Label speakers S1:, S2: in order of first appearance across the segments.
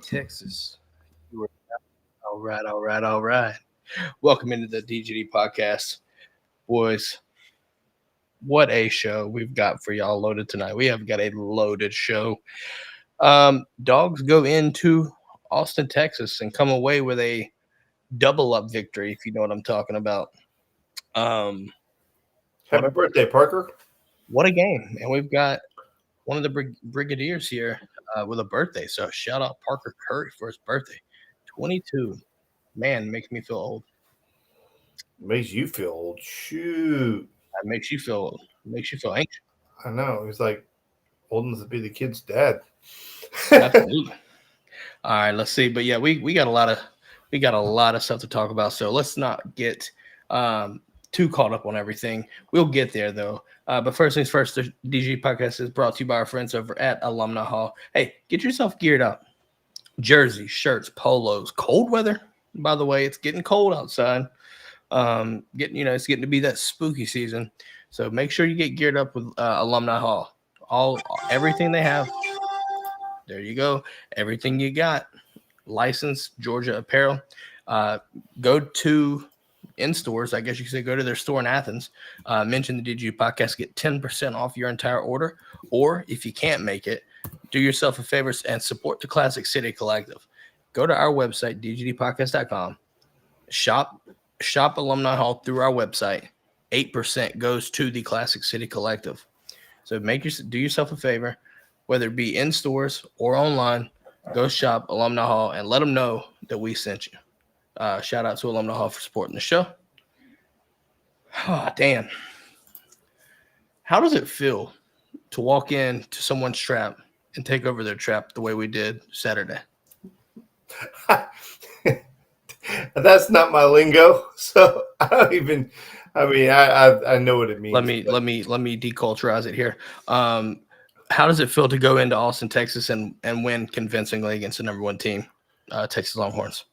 S1: Texas. All right, all right, all right. Welcome into the DGD Podcast. Boys, what a show we've got for y'all loaded tonight. We have got a loaded show. Dogs go into Austin, Texas and come away with a double up victory, if you know what I'm talking about. Um,
S2: Happy birthday, Parker.
S1: What a game. And we've got one of the Brigadiers here with a birthday. So shout out Parker Curry for his birthday. 22. Man, makes me feel old.
S2: Makes you feel old. Shoot.
S1: That makes you feel anxious.
S2: I know. He's like old enough to be the kid's dad.
S1: Absolutely. All right, let's see. But yeah, we got a lot of stuff to talk about. So let's not get too caught up on everything. We'll get there though. But first things first, the DGD Podcast is brought to you by our friends over at Alumni Hall. Hey, get yourself geared up. Jerseys, shirts, polos, cold weather. By the way, it's getting cold outside. It's getting to be that spooky season. So make sure you get geared up with Alumni Hall. Everything they have. There you go. Everything you got. Licensed Georgia apparel. Go to in stores. I guess you could say go to their store in Athens. Mention the DGD Podcast. Get 10% off your entire order. Or if you can't make it, do yourself a favor and support the Classic City Collective. Go to our website, dgdpodcast.com. Shop Alumni Hall through our website. 8% goes to the Classic City Collective. So do yourself a favor, whether it be in stores or online, go shop Alumni Hall and let them know that we sent you. Shout out to Alumni Hall for supporting the show. Oh, damn. How does it feel to walk into someone's trap and take over their trap the way we did Saturday?
S2: That's not my lingo, so I don't even. I mean, I know what it means.
S1: Let me deculturize it here. How does it feel to go into Austin, Texas, and win convincingly against the number one team, Texas Longhorns?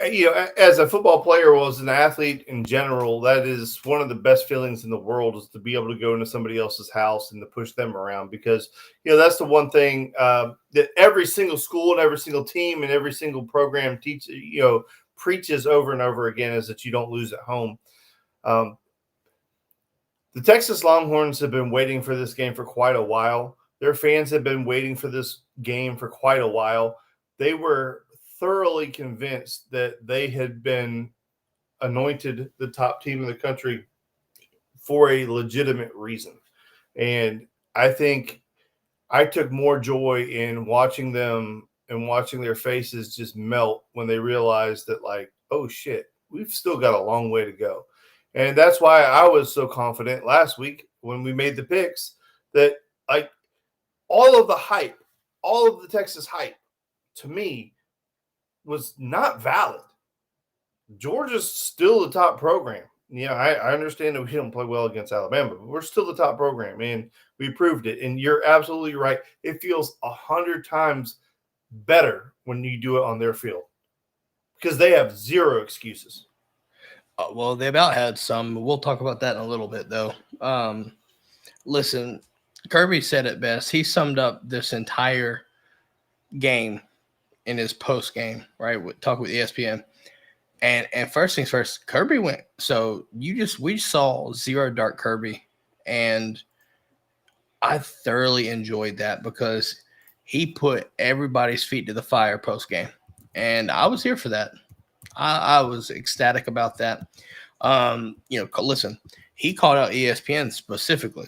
S2: You know, as a football player, as an athlete in general, that is one of the best feelings in the world, is to be able to go into somebody else's house and to push them around, because, you know, that's the one thing that every single school and every single team and every single program preaches over and over again, is that you don't lose at home. The Texas Longhorns have been waiting for this game for quite a while. Their fans have been waiting for this game for quite a while. They were thoroughly convinced that they had been anointed the top team in the country for a legitimate reason. And I think I took more joy in watching them and watching their faces just melt when they realized that, like, oh shit, we've still got a long way to go. And that's why I was so confident last week when we made the picks that, like, all of the hype, all of the Texas hype, to me, was not valid. Georgia's still the top program. Yeah, I understand that we don't play well against Alabama, but we're still the top program, and we proved it. And you're absolutely right. It feels 100 times better when you do it on their field, because they have zero excuses.
S1: Well, they about had some. We'll talk about that in a little bit, though. Listen, Kirby said it best. He summed up this entire game in his post game, right? Talk with ESPN. And first things first, Kirby went. So we saw zero dark Kirby, and I thoroughly enjoyed that because he put everybody's feet to the fire post game, and I was here for that. I was ecstatic about that. Listen, he called out ESPN specifically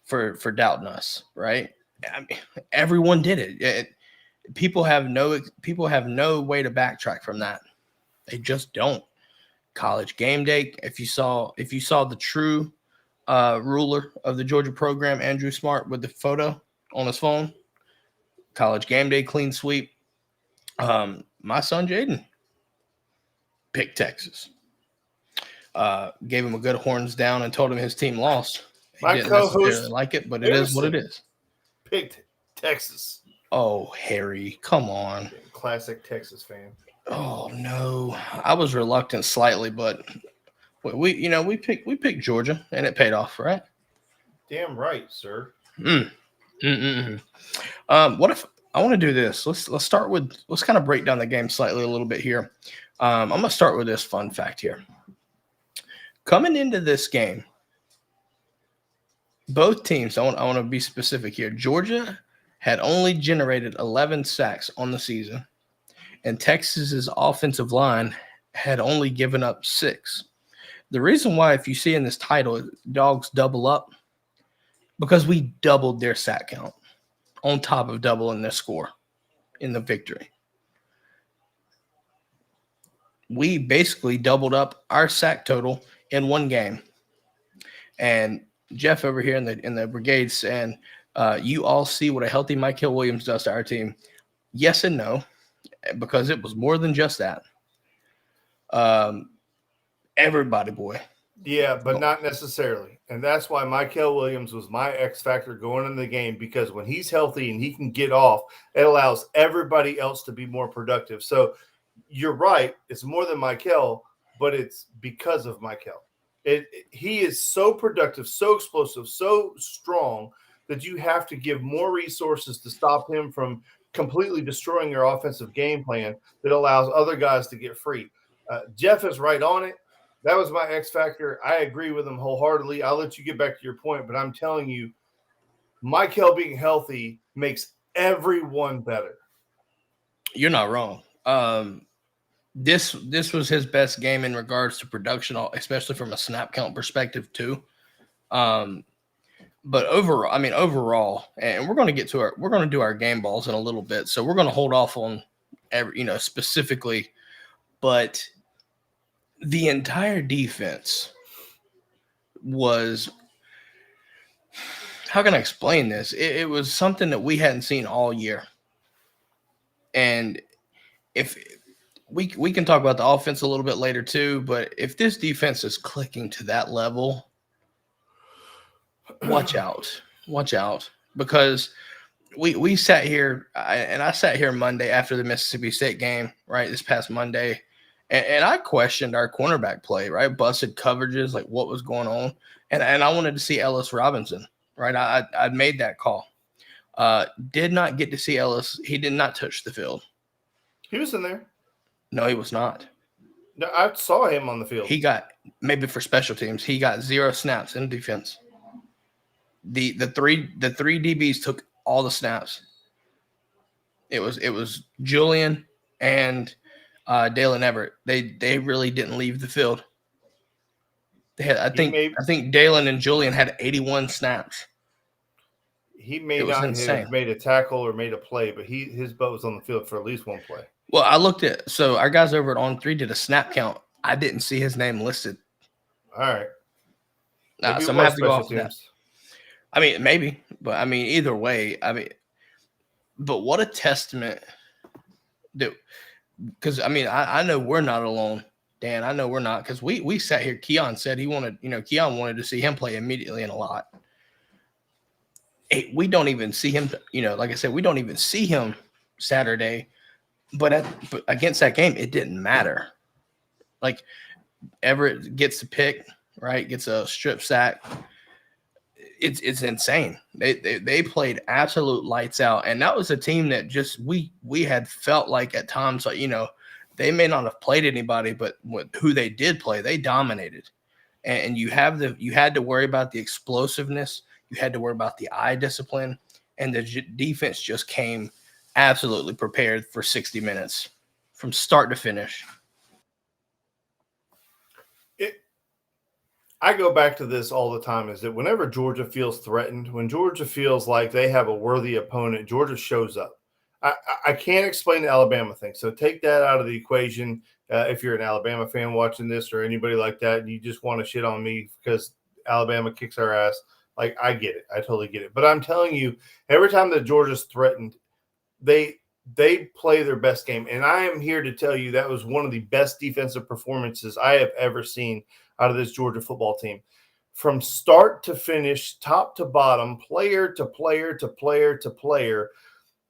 S1: for doubting us, right? I mean, everyone did it. People have no way to backtrack from that. They just don't. College Game Day. If you saw the true ruler of the Georgia program, Andrew Smart, with the photo on his phone, College Game Day clean sweep. My son Jaden picked Texas. Gave him a good horns down and told him his team lost. He
S2: My
S1: didn't
S2: co-host
S1: necessarily like it, but it is what it is.
S2: Picked Texas.
S1: Oh, Harry, come on.
S2: Classic Texas fan.
S1: Oh no, I was reluctant slightly, but we picked Georgia and it paid off, right?
S2: Damn right, sir.
S1: What if I want to do this. Let's start with, let's kind of break down the game slightly a little bit here. I'm going to start with this fun fact here. Coming into this game, both teams, I want to be specific here. Georgia had only generated 11 sacks on the season, and Texas's offensive line had only given up 6. The reason why, if you see in this title, Dawgs double up, because we doubled their sack count on top of doubling their score in the victory. We basically doubled up our sack total in one game. And Jeff over here in the brigade saying, you all see what a healthy Michael Williams does to our team. Yes and no, because it was more than just that. Everybody, boy.
S2: Yeah, but not necessarily. And that's why Michael Williams was my X factor going into the game, because when he's healthy and he can get off, it allows everybody else to be more productive. So you're right. It's more than Michael, but it's because of Michael. He is so productive, so explosive, so strong that you have to give more resources to stop him from completely destroying your offensive game plan that allows other guys to get free. Jeff is right on it. That was my X factor. I agree with him wholeheartedly. I'll let you get back to your point, but I'm telling you, Michael being healthy makes everyone better.
S1: You're not wrong. This was his best game in regards to production, especially from a snap count perspective too. But overall, and we're going to do our game balls in a little bit, so we're going to hold off on specifically, but the entire defense was, how can I explain this? It was something that we hadn't seen all year. And if we can talk about the offense a little bit later too, but if this defense is clicking to that level, watch out, because we sat here, and I sat here Monday after the Mississippi State game, right, this past Monday, and I questioned our cornerback play, right, busted coverages, like what was going on, and I wanted to see Ellis Robinson, right, I made that call. Did not get to see Ellis. He did not touch the field.
S2: He was in there.
S1: No, he was not.
S2: No, I saw him on the field.
S1: He got, maybe for special teams, he got 0 snaps in defense. The three DBs took all the snaps. It was Julian and Dalen Everett. They really didn't leave the field. They had, I think Dalen and Julian had 81 snaps.
S2: He may not have made a tackle or made a play, but his butt was on the field for at least one play.
S1: Well, I looked at, so our guys over at On 3 did a snap count. I didn't see his name listed.
S2: All right.
S1: So I'm going to have to go off of that. I mean, maybe, but I mean, either way, but what a testament because I know we're not alone, Dan. I know we're not, because we sat here. Keon said Keon wanted to see him play immediately in a lot. We don't even see him, like I said, we don't even see him Saturday, but against that game, it didn't matter. Like, Everett gets the pick, right? Gets a strip sack. It's insane. They played absolute lights out, and that was a team that just we had felt like at times, like, they may not have played anybody, but who they did play, they dominated. And you had to worry about the explosiveness. You had to worry about the eye discipline, and the defense just came absolutely prepared for 60 minutes from start to finish.
S2: I go back to this all the time, is that whenever Georgia feels threatened, when Georgia feels like they have a worthy opponent, Georgia shows up. I can't explain the Alabama thing, so take that out of the equation. If you're an Alabama fan watching this or anybody like that, and you just want to shit on me because Alabama kicks our ass, like, I get it. I totally get it. But I'm telling you, every time that Georgia's threatened, they play their best game. And I am here to tell you that was one of the best defensive performances I have ever seen out of this Georgia football team. From start to finish, top to bottom, player to player to player to player,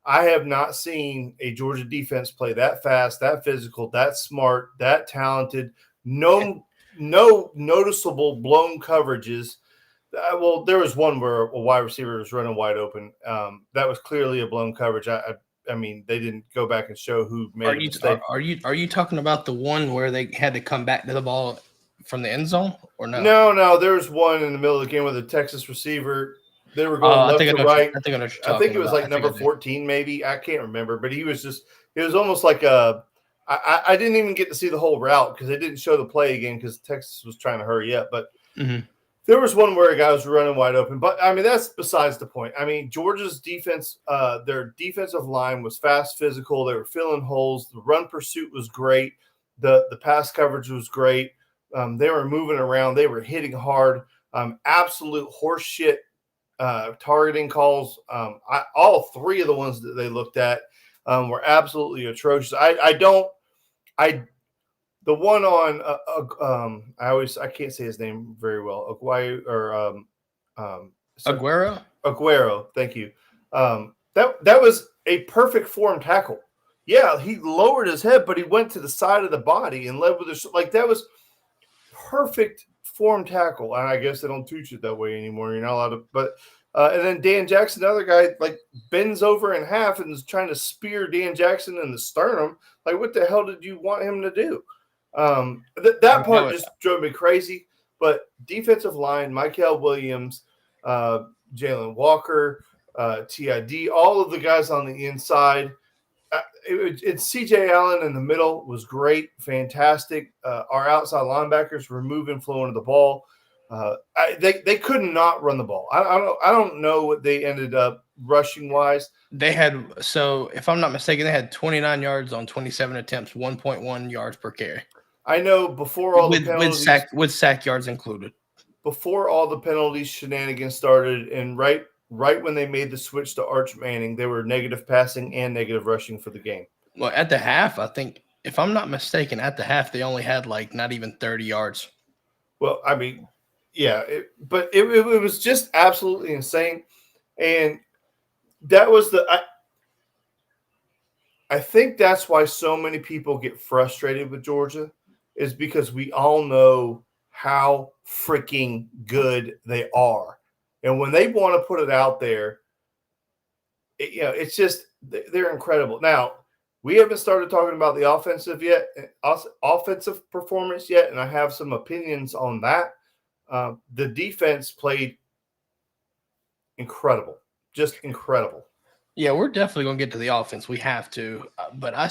S2: I have not seen a Georgia defense play that fast, that physical, that smart, that talented, no noticeable blown coverages. Well, there was one where a wide receiver was running wide open. That was clearly a blown coverage. I mean, they didn't go back and show who made a mistake.
S1: Are you talking about the one where they had to come back to the ball from the end zone or no?
S2: No. There was one in the middle of the game with a Texas receiver. They were going left to right. I think it was like number 14, maybe. I can't remember, but it was almost like I didn't even get to see the whole route because they didn't show the play again because Texas was trying to hurry up. But there was one where a guy was running wide open. But, I mean, that's besides the point. I mean, Georgia's defense, their defensive line was fast, physical. They were filling holes. The run pursuit was great. The pass coverage was great. They were moving around. They were hitting hard. Absolute horseshit targeting calls. All three of the ones that they looked at were absolutely atrocious. The one on I can't say his name very well. Aguero. Thank you. That was a perfect form tackle. Yeah, he lowered his head, but he went to the side of the body and led with his that was perfect form tackle. And I guess they don't teach it that way anymore. You're not allowed to. But and then Dan Jackson, the other guy, bends over in half and is trying to spear Dan Jackson in the sternum. What the hell did you want him to do? That part just drove me crazy. But defensive line, Michael Williams, Jalen Walker, TID, all of the guys on the inside. It's CJ Allen in the middle was great, fantastic. Our outside linebackers were moving, flowing to the ball. They could not run the ball. I don't know what they ended up rushing wise.
S1: They had, so if I'm not mistaken, they had 29 yards on 27 attempts, 1.1 yards per carry.
S2: I know before all the penalties,
S1: with sack yards included.
S2: Before all the penalties shenanigans started, and right when they made the switch to Arch Manning, they were negative passing and negative rushing for the game.
S1: Well, at the half, I think, if I'm not mistaken, at the half they only had not even 30 yards.
S2: Well, I mean, yeah, but it was just absolutely insane, and that was I think that's why so many people get frustrated with Georgia, is because we all know how freaking good they are. And when they want to put it out there, it's just they're incredible. Now, we haven't started talking about the offensive performance yet, and I have some opinions on that. The defense played incredible, just incredible.
S1: Yeah, we're definitely going to get to the offense. We have to, but I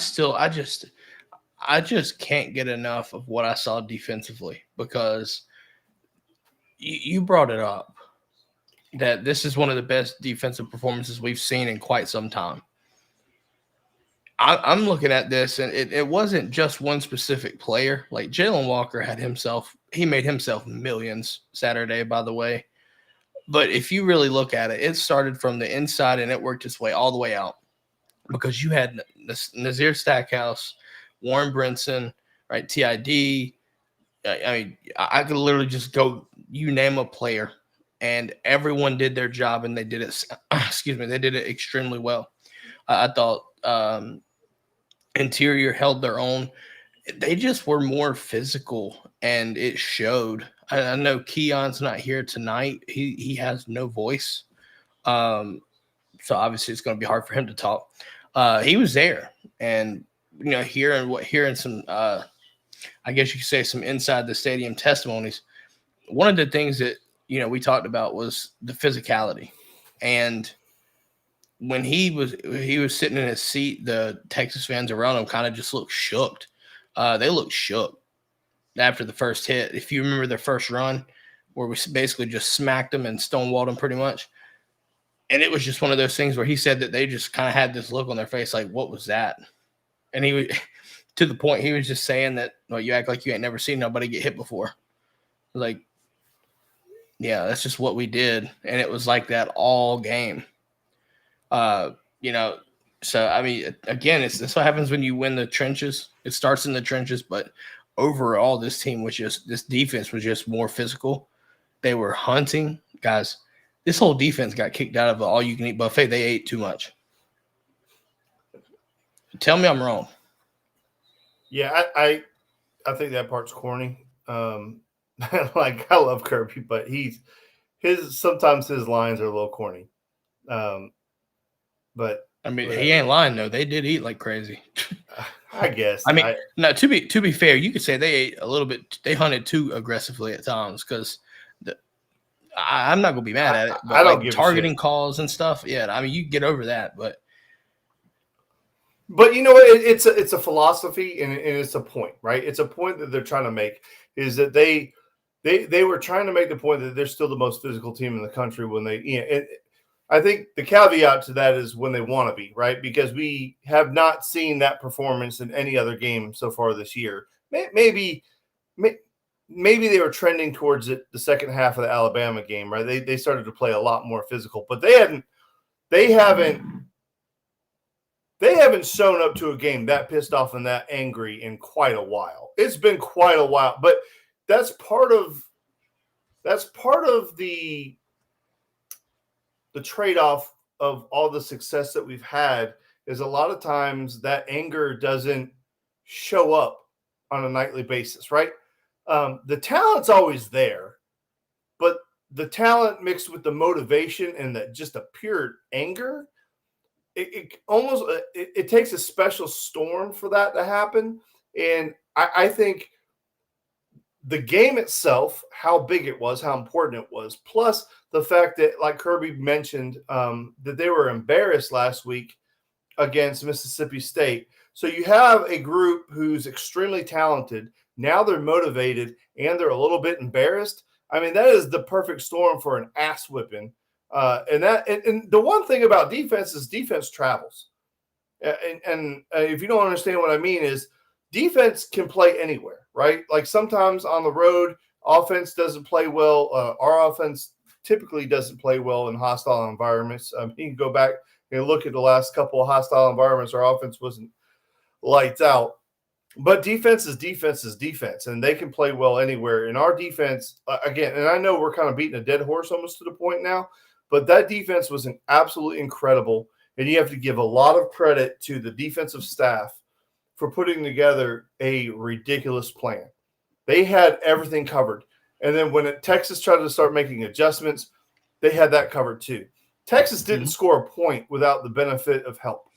S1: just can't get enough of what I saw defensively, because you brought it up that this is one of the best defensive performances we've seen in quite some time. I'm looking at this, and it wasn't just one specific player. Jalen Walker he made himself millions Saturday, by the way. But if you really look at it, it started from the inside and it worked its way all the way out, because you had Nazir Stackhouse, Warren Brinson, right? TID. I mean, I could literally just go, you name a player, and everyone did their job, and they did it. They did it extremely well. I thought interior held their own. They just were more physical, and it showed. I know Keon's not here tonight. He has no voice. So obviously it's going to be hard for him to talk. He was there, and hearing some I guess you could say some inside the stadium testimonies. One of the things that we talked about was the physicality, and when he was sitting in his seat, the Texas fans around him kind of just looked shook. They looked shook after the first hit. If you remember their first run, where we basically just smacked them and stonewalled them pretty much. And it was just one of those things where he said that they just kind of had this look on their face like, what was that? And he was, to the point, he was just saying that, you act like you ain't never seen nobody get hit before. Yeah, that's just what we did. And it was like that all game. So, I mean, again, that's what happens when you win the trenches. It starts in the trenches, but overall, this defense was just more physical. They were hunting. Guys, this whole defense got kicked out of the all-you-can-eat buffet. They ate too much. Tell me I'm wrong.
S2: Yeah, I think that part's corny. I love Kirby, but sometimes his lines are a little corny. But
S1: I mean, he ain't lying though. They did eat like crazy.
S2: I guess.
S1: I mean, no. To be fair, you could say they ate a little bit. They hunted too aggressively at times because I'm not gonna be mad at it. But
S2: I don't give
S1: targeting calls and stuff. Yeah, I mean, you get over that, but
S2: you know what? It's a philosophy and it's a point, right? It's a point that they're trying to make is that they were trying to make the point that they're still the most physical team in the country when they. I think the caveat to that is when they want to be, right? Because we have not seen that performance in any other game so far this year. Maybe they were trending towards it the second half of the Alabama game, right? They started to play a lot more physical, but they haven't shown up to a game that pissed off and that angry in quite a while. It's been quite a while, but that's part of the trade-off of all the success that we've had is a lot of times that anger doesn't show up on a nightly basis, right? The talent's always there, but the talent mixed with the motivation and just a pure anger, it takes a special storm for that to happen. And I think the game itself, how big it was, how important it was, plus the fact that, like Kirby mentioned, that they were embarrassed last week against Mississippi State. So you have a group who's extremely talented. Now they're motivated and they're a little bit embarrassed. I mean, that is the perfect storm for an ass whipping. And the one thing about defense is defense travels. And if you don't understand what I mean is defense can play anywhere, right? Like sometimes on the road, offense doesn't play well. Our offense typically doesn't play well in hostile environments. You can go back and look at the last couple of hostile environments. Our offense wasn't lights out. But defense is defense, and they can play well anywhere. And our defense, again, and I know we're kind of beating a dead horse almost to the point now, but that defense was absolutely incredible. And you have to give a lot of credit to the defensive staff for putting together a ridiculous plan. They had everything covered. And then when Texas tried to start making adjustments, they had that covered too. Texas didn't score a point without the benefit of help.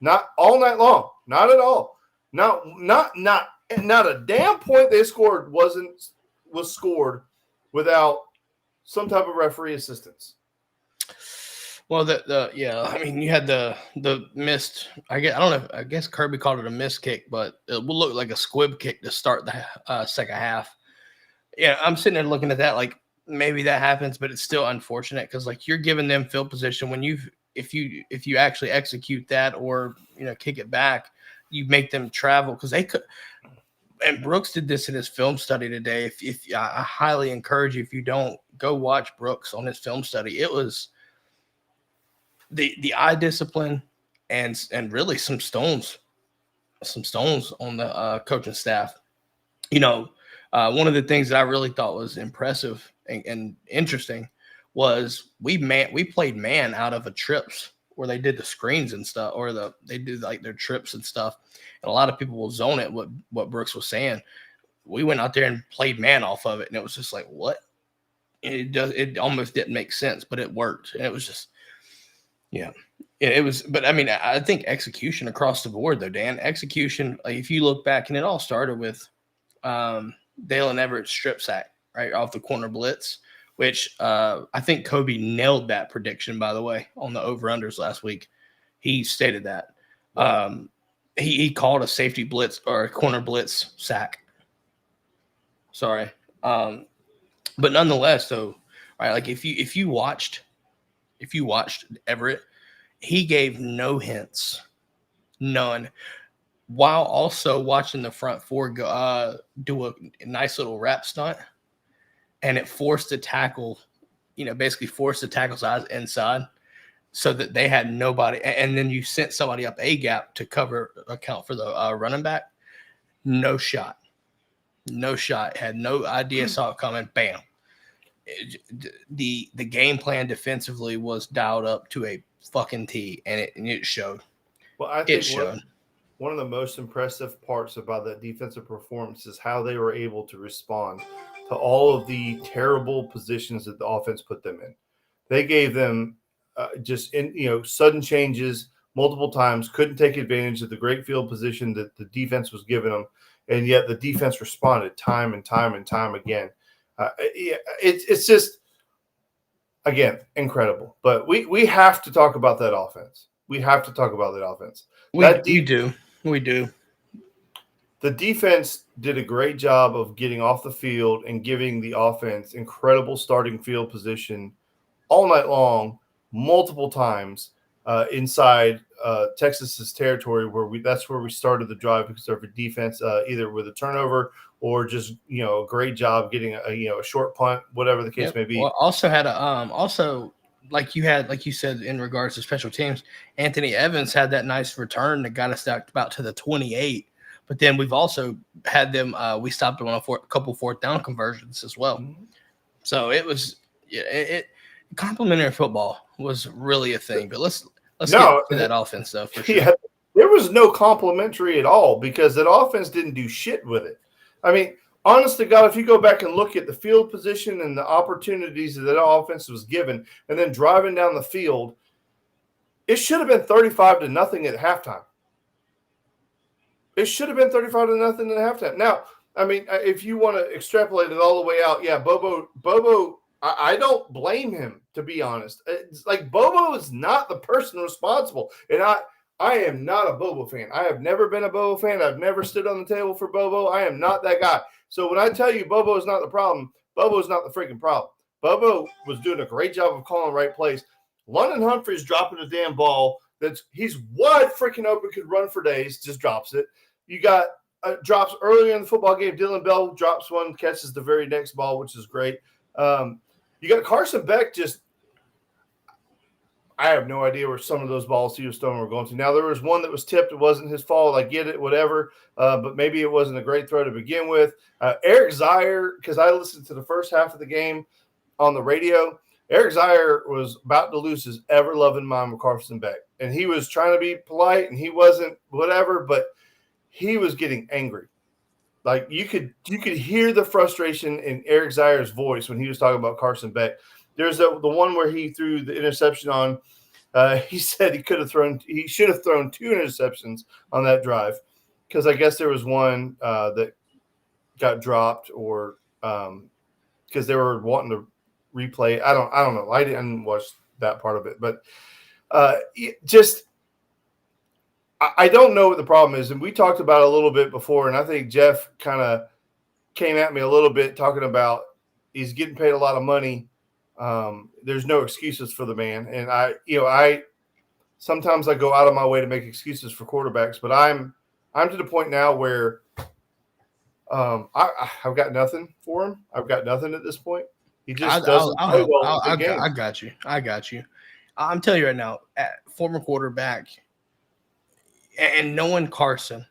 S2: Not all night long. Not at all. Not a damn point they scored was scored without some type of referee assistance.
S1: Well, I mean, you had the missed. I guess Kirby called it a missed kick, but it will look like a squib kick to start the second half. Yeah, I'm sitting there looking at that like maybe that happens, but it's still unfortunate because like you're giving them field position when if you actually execute that or kick it back, you make them travel because they could. And Brooks did this in his film study today. If I highly encourage you, if you don't, go watch Brooks on his film study. It was the eye discipline and really some stones on the coaching staff. One of the things that I really thought was impressive and interesting was we played man out of a trips where they did the screens and stuff, or they did like their trips and stuff. And a lot of people will zone it. What Brooks was saying, we went out there and played man off of it, and it was just like what? It almost didn't make sense, but it worked, and it was just it was. But I mean, I think execution across the board though, Dan. Execution. Like if you look back, and it all started with Dalen Everett's strip sack right off the corner blitz, which I think Kobe nailed that prediction, by the way, on the over-unders last week. He stated that. He called a safety blitz or a corner blitz sack. Sorry. But nonetheless, though, right, like if you watched Everett, he gave no hints, none, while also watching the front four go do a nice little wrap stunt. And it forced the tackle, basically forced the tackle's eyes inside so that they had nobody. And then you sent somebody up a gap to account for the running back. No shot. Had no idea, saw it coming. Bam. The game plan defensively was dialed up to a fucking T, and it showed.
S2: Well, I think one of the most impressive parts about that defensive performance is how they were able to respond to all of the terrible positions that the offense put them in. They gave them sudden changes multiple times, couldn't take advantage of the great field position that the defense was giving them, and yet the defense responded time and time and time again. It's just, again, incredible. But we have to talk about that offense. We have to talk about that offense.
S1: We do.
S2: The defense did a great job of getting off the field and giving the offense incredible starting field position all night long, multiple times inside Texas's territory, that's where we started the drive because of our defense, either with a turnover or just a great job getting a short punt, whatever the case may be.
S1: Well, also had like you said in regards to special teams, Anthony Evans had that nice return that got us about to the 28. But then we've also had them. We stopped them on a couple fourth down conversions as well. Mm-hmm. So it was complimentary football was really a thing. But let's get to that offense though for sure. Yeah,
S2: there was no complimentary at all because that offense didn't do shit with it. I mean, honest to God, if you go back and look at the field position and the opportunities that offense was given, and then driving down the field, it should have been 35-0 at halftime. It should have been 35-0 at halftime. Now, I mean, if you want to extrapolate it all the way out, yeah, Bobo, I don't blame him, to be honest. It's like Bobo is not the person responsible. And I am not a Bobo fan. I have never been a Bobo fan. I've never stood on the table for Bobo. I am not that guy. So when I tell you Bobo is not the problem, Bobo is not the freaking problem. Bobo was doing a great job of calling the right plays. London Humphrey's dropping a damn ball he's wide freaking open, could run for days, just drops it. You got drops earlier in the football game. Dylan Bell drops one, catches the very next ball, which is great. You got Carson Beck I have no idea where some of those balls he was throwing were going to. Now, there was one that was tipped. It wasn't his fault. I get it, whatever. But maybe it wasn't a great throw to begin with. Eric Zier, because I listened to the first half of the game on the radio, Eric Zier was about to lose his ever-loving mind with Carson Beck. And he was trying to be polite, and he wasn't whatever, but he was getting angry. Like you could hear the frustration in Eric Zier's voice when he was talking about Carson Beck. There's the one where he threw the interception on. He said he should have thrown 2 interceptions on that drive because I guess there was one that got dropped or because they were wanting to replay. I don't know. I didn't watch that part of it, but I don't know what the problem is. And we talked about it a little bit before, and I think Jeff kind of came at me a little bit talking about he's getting paid a lot of money. There's no excuses for the man. And I sometimes I go out of my way to make excuses for quarterbacks, but I'm to the point now where I've got nothing for him. I've got nothing at this point. He just doesn't play well in the game.
S1: I got you. I'm telling you right now, former quarterback and knowing Carson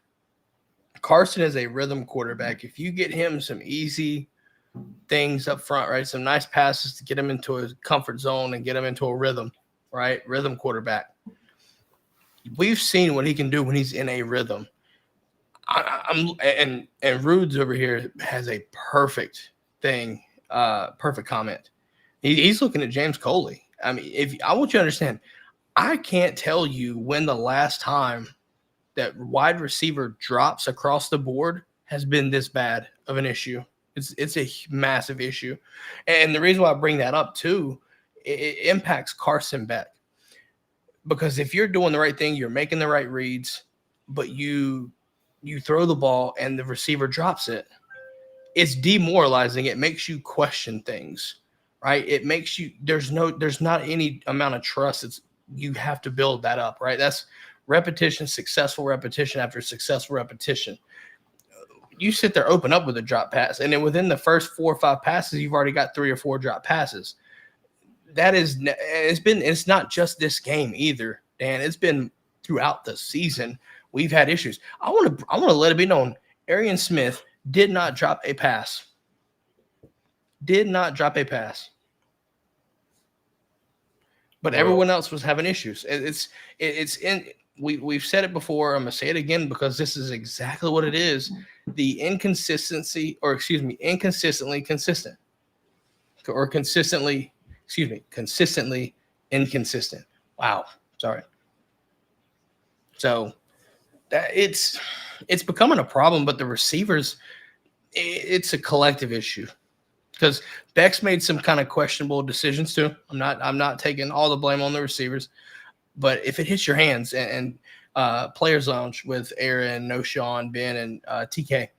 S1: is a rhythm quarterback. If you get him some easy things up front, right? Some nice passes to get him into a comfort zone and get him into a rhythm, right? Rhythm quarterback. We've seen what he can do when he's in a rhythm. And Rudes over here has a perfect thing, perfect comment. He's looking at James Coley. I mean, I want you to understand, I can't tell you when the last time that wide receiver drops across the board has been this bad of an issue. It's a massive issue. And the reason why I bring that up too, it impacts Carson Beck. Because if you're doing the right thing, you're making the right reads, but you throw the ball and the receiver drops it, it's demoralizing. It makes you question things, right? It makes you, there's not any amount of trust. You have to build that up, right? That's repetition, successful repetition after successful repetition. You sit there, open up with a drop pass, and then within the first 4 or 5 passes, you've already got 3 or 4 drop passes. It's not just this game either, Dan. It's been throughout the season. We've had issues. I want to let it be known, Arian Smith did not drop a pass. But everyone else was having issues. We've said it before. I'm going to say it again because this is exactly what it is. The inconsistently consistent. Or consistently inconsistent. Wow. Sorry. So it's becoming a problem, but the receivers, it's a collective issue because Beck's made some kind of questionable decisions too. I'm not taking all the blame on the receivers, but if it hits your hands and Players Lounge with Aaron, No Sean, Ben, and TK.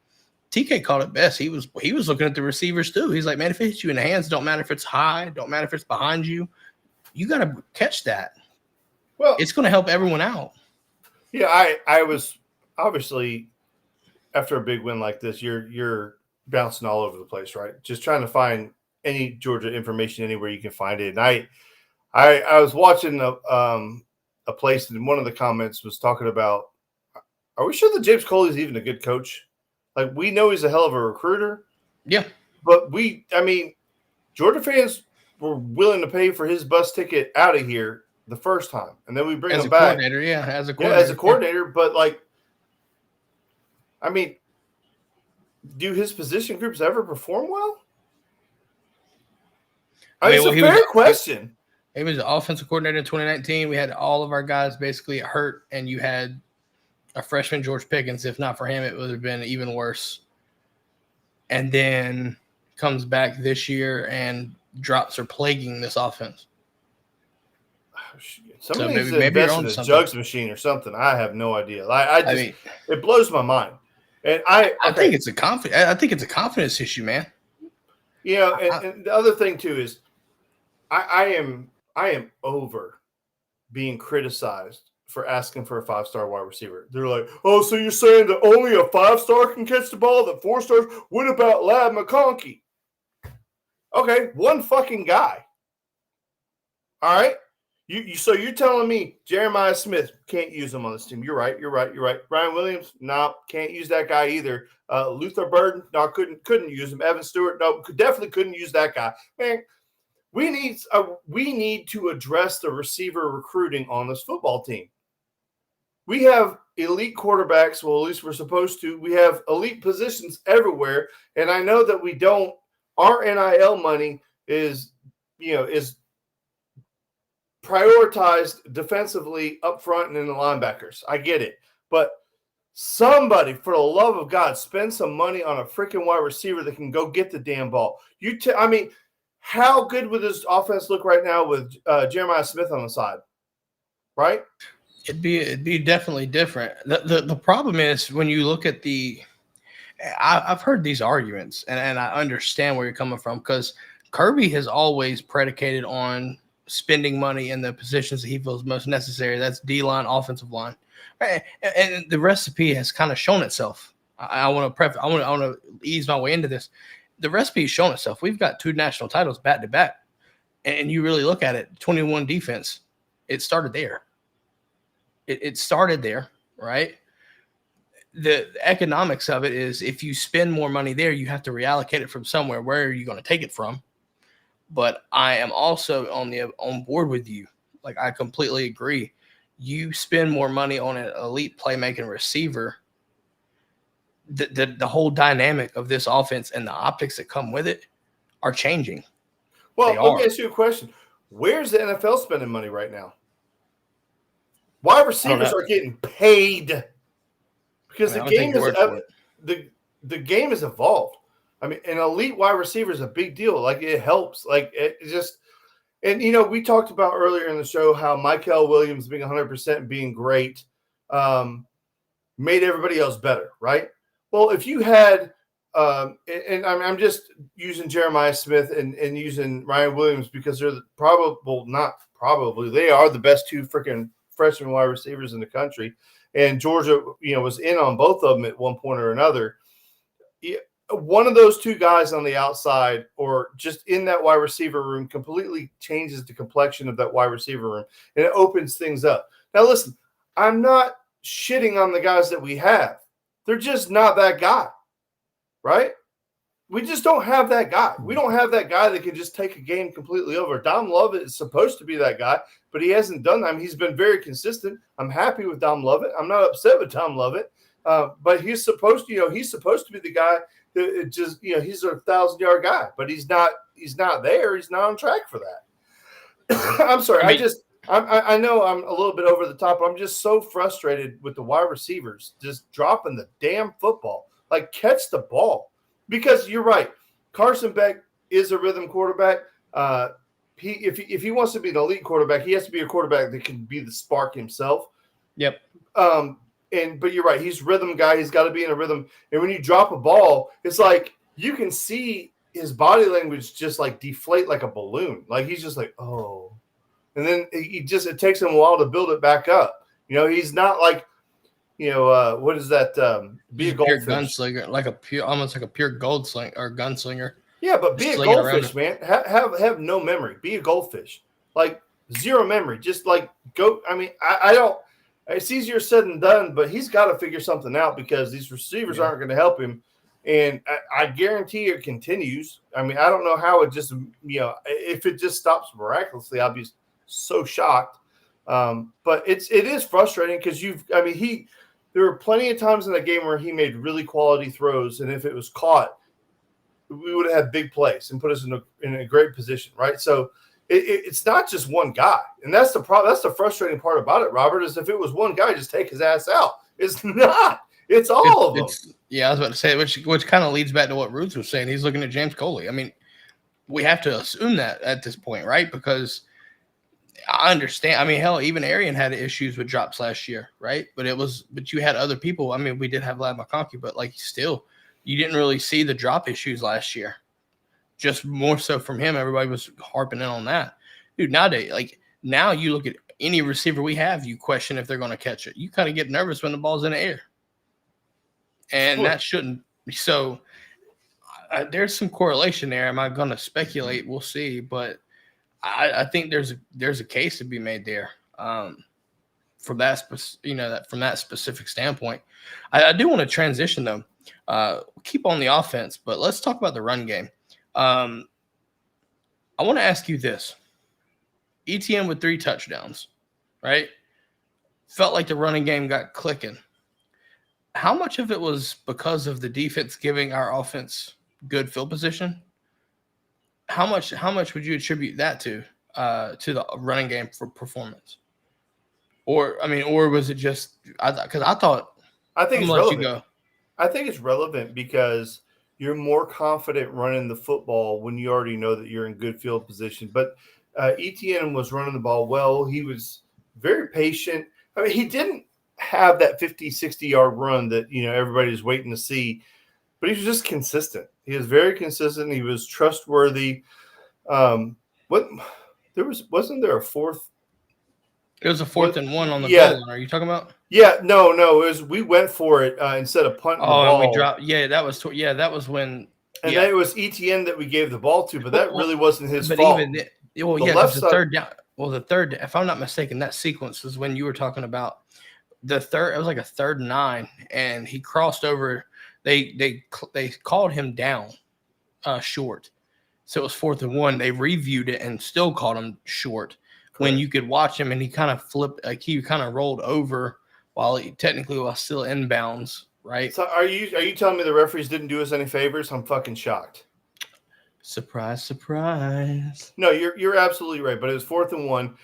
S1: TK called it best. He was looking at the receivers too. He's like, man, if it hits you in the hands, don't matter if it's high, don't matter if it's behind you, you got to catch that. Well, it's going to help everyone out.
S2: Yeah, I was obviously after a big win like this, you're bouncing all over the place, right? Just trying to find any Georgia information anywhere you can find it. And I was watching a place, and one of the comments was talking about, are we sure that James Coley's even a good coach? Like, we know he's a hell of a recruiter.
S1: Yeah.
S2: But Georgia fans were willing to pay for his bus ticket out of here the first time. And then we bring him back.
S1: As a coordinator.
S2: As a coordinator. But, do his position groups ever perform well? It's a fair question.
S1: He was the offensive coordinator in 2019. We had all of our guys basically hurt, and you had a freshman George Pickens. If not for him, it would have been even worse. And then comes back this year, and drops are plaguing this offense.
S2: Somebody needs to invest in a jugs machine or something. I have no idea. It blows my mind. And I
S1: think it's a confidence issue, man.
S2: And the other thing too is I am over being criticized for asking for a 5-star wide receiver. They're like, oh, so you're saying that only a 5-star can catch the ball, that 4 stars? What about Lab McConkey? Okay, one fucking guy. All right. So you're telling me Jeremiah Smith, can't use him on this team. You're right. Brian Williams, no, can't use that guy either. Luther Burden, no, couldn't use him. Evan Stewart, no, definitely couldn't use that guy. Man, we need to address the receiver recruiting on this football team. We have elite quarterbacks. Well, at least we're supposed to. We have elite positions everywhere, and I know that we don't. Our NIL money is prioritized defensively up front and in the linebackers. I get it. But somebody, for the love of God, spend some money on a freaking wide receiver that can go get the damn ball. How good would this offense look right now with Jeremiah Smith on the side? Right?
S1: It'd be definitely different. The problem is when you look at I've heard these arguments, and I understand where you're coming from, because Kirby has always predicated on spending money in the positions that he feels most necessary. That's D-line, offensive line. And the recipe has kind of shown itself. I want to ease my way into this. The recipe has shown itself. We've got 2 national titles back to back. And you really look at it, 21 defense, it started there. It started there, right? The economics of it is if you spend more money there, you have to reallocate it from somewhere. Where are you going to take it from? But I am also on board with you. Like, I completely agree. You spend more money on an elite playmaking receiver, the whole dynamic of this offense and the optics that come with it are changing.
S2: Well, let me ask you a question. Where's the NFL spending money right now? Wide receivers are getting paid because the game has evolved. An elite wide receiver is a big deal. Like, it helps. Like, it just – and, we talked about earlier in the show how Michael Williams being 100% and being great made everybody else better, right? Well, if you had and I'm just using Jeremiah Smith and using Ryan Williams because they're they are the best 2 freaking freshman wide receivers in the country. And Georgia, was in on both of them at one point or another. One of those 2 guys on the outside or just in that wide receiver room completely changes the complexion of that wide receiver room, and it opens things up. Now, listen, I'm not shitting on the guys that we have. They're just not that guy, right? We just don't have that guy. We don't have that guy that can just take a game completely over. Dom Lovett is supposed to be that guy, but he hasn't done that. He's been very consistent. I'm happy with Dom Lovett. I'm not upset with Dom Lovett, but he's supposed to be the guy. It just, he's a 1,000-yard guy, but he's not there. He's not on track for that. I'm sorry. I know I'm a little bit over the top, but I'm just so frustrated with the wide receivers just dropping the damn football. Like, catch the ball. Because you're right. Carson Beck is a rhythm quarterback. If he wants to be an elite quarterback, he has to be a quarterback that can be the spark himself.
S1: Yep.
S2: But you're right. He's a rhythm guy. He's got to be in a rhythm. And when you drop a ball, it's like you can see his body language just like deflate like a balloon. Like he's just like, oh. And then it takes him a while to build it back up. He's not like, what is that? Be a goldfish.
S1: Pure gunslinger, almost like a pure goldslinger or gunslinger.
S2: Yeah, but be a goldfish, man. Have no memory. Be a goldfish. Like zero memory. Just like go. I mean, I don't. It's easier said than done, but he's got to figure something out because these receivers aren't going to help him. And I guarantee it continues. I mean, I don't know how it just, if it just stops miraculously, I'll be so shocked. But it is frustrating because there were plenty of times in that game where he made really quality throws. And if it was caught, we would have had big plays and put us in a great position. Right. So it's not just one guy. And that's the problem. That's the frustrating part about it, Robert, is if it was one guy, just take his ass out. It's not. It's all of them.
S1: Yeah, I was about to say, which kind of leads back to what Ruth was saying. He's looking at James Coley. I mean, we have to assume that at this point, right? Because I understand. I mean, hell, even Arian had issues with drops last year, right? But you had other people. I mean, we did have Lad McConkey, but like still, you didn't really see the drop issues last year. Just more so from him. Everybody was harping in on that. Dude, nowadays, now you look at any receiver we have, you question if they're going to catch it. You kind of get nervous when the ball's in the air. And that shouldn't be. So there's some correlation there. Am I going to speculate? We'll see. But I think there's a case to be made there from that specific standpoint. I do want to transition though. Keep on the offense, but let's talk about the run game. I want to ask you this. ETN with 3 touchdowns, right? Felt like the running game got clicking. How much of it was because of the defense giving our offense good field position? How much would you attribute that to the running game for performance? Or was it just I think
S2: it's relevant. I think it's relevant because you're more confident running the football when you already know that you're in good field position. But ETN was running the ball well. He was very patient. I mean, he didn't have that 50, 60-yard run that, everybody's waiting to see. But he was just consistent. He was very consistent. He was trustworthy. Wasn't there a fourth?
S1: It was a 4th and 1 on the goal line. Are you talking about?
S2: Yeah, no. We went for it instead of punting the ball.
S1: And we dropped. Yeah, that was when.
S2: And then it was ETN that we gave the ball to, but that really wasn't his fault.
S1: The third down. Well, the third, if I'm not mistaken, that sequence was when you were talking about the third. It was like a 3rd and 9, and he crossed over. They called him down short, so it was 4th and 1. They reviewed it and still called him short. When you could watch him, and he kind of flipped, like he kind of rolled over while still inbounds, right?
S2: So are you telling me the referees didn't do us any favors? I'm fucking shocked.
S1: Surprise, surprise.
S2: No, you're absolutely right. But it was 4th and 1.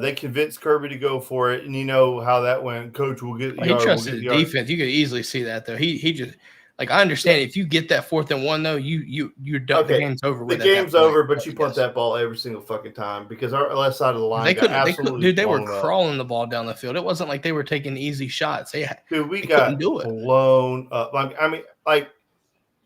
S2: They convinced Kirby to go for it, and you know how that went. Coach will get.
S1: He trusted his defense. You could easily see that though. He just I understand if you get that 4th and 1 though, you're done. Okay. The game's over.
S2: The game's over, but you punt that ball every single fucking time because our left side of the line.
S1: They were crawling the ball down the field. It wasn't like they were taking easy shots.
S2: We got blown up. I mean,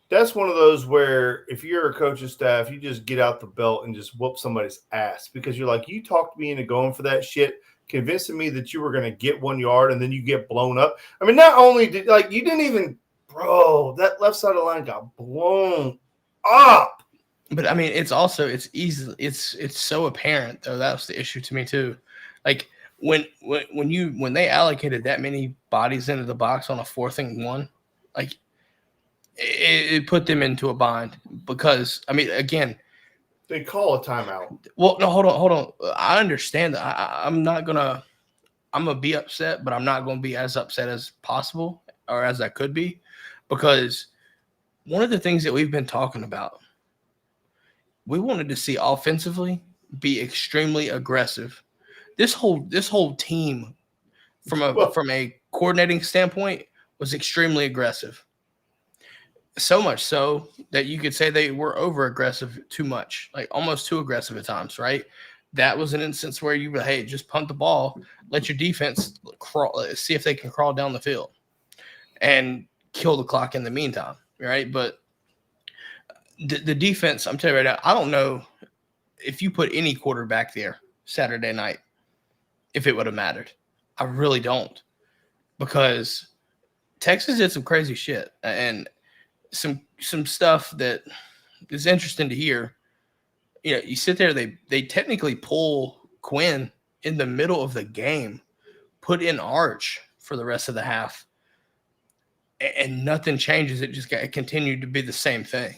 S2: that's one of those where if you're a coaching staff, you just get out the belt and just whoop somebody's ass because you're like, you talked me into going for that shit, convincing me that you were going to get 1 yard and then you get blown up. I mean, not only did you didn't even, bro, that left side of the line got blown up.
S1: But I mean, it's so apparent though. That's the issue to me too. Like when they allocated that many bodies into the box on a 4th and 1, like. It put them into a bind because, I mean, again,
S2: they call a timeout.
S1: Well, no, hold on. I understand that. I'm going to be upset, but I'm not going to be as upset as possible or as I could be because one of the things that we've been talking about, we wanted to see offensively be extremely aggressive. This whole team, from a coordinating standpoint, was extremely aggressive. So much so that you could say they were over aggressive too much, like almost too aggressive at times, right? That was an instance where you would, hey, just punt the ball, let your defense crawl, see if they can crawl down the field and kill the clock in the meantime, right? But the defense, I'm telling you right now, I don't know if you put any quarterback there Saturday night, if it would have mattered. I really don't, because Texas did some crazy shit and some stuff that is interesting to hear. You know, you sit there, they technically pull Quinn in the middle of the game, put in Arch for the rest of the half, and nothing changes. It just continued to be the same thing.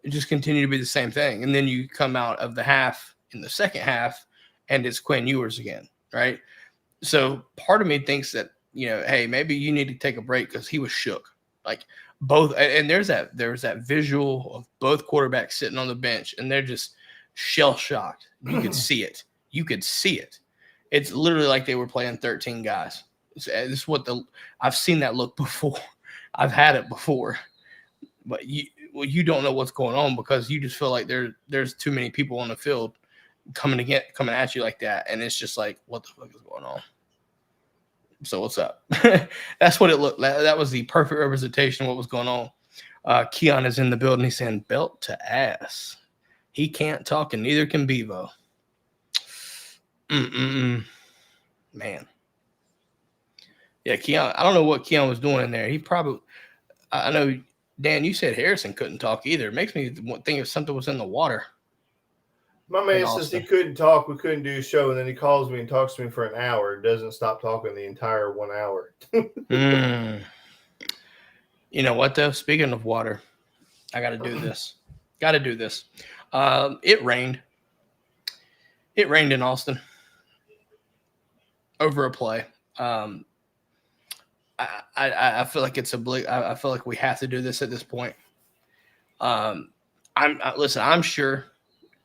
S1: It just continued to be the same thing. And then you come out of the half in the second half, and it's Quinn Ewers again, right? So part of me thinks that, you know, hey, maybe you need to take a break because he was shook. Like both, and there's that visual of both quarterbacks sitting on the bench, and they're just shell shocked. You could see it. You could see it. It's literally like they were playing 13 guys. This is what I've seen that look before. I've had it before, but you don't know what's going on because you just feel like there's too many people on the field coming at you like that, and it's just like, what the fuck is going on? So what's up? That's what it looked like. That was the perfect representation of what was going on. Keon is in the building. He's saying belt to ass. He can't talk, and neither can Bevo. Man. Yeah, Keon. I don't know what Keon was doing in there. He probably. I know, Dan. You said Harrison couldn't talk either. It makes me think if something was in the water.
S2: My man says he couldn't talk. We couldn't do a show, and then he calls me and talks to me for an hour. Doesn't stop talking the entire 1 hour.
S1: You know what, though? Speaking of water, I got to do this. It rained. It rained in Austin over a play. I feel like it's I feel like we have to do this at this point. Listen.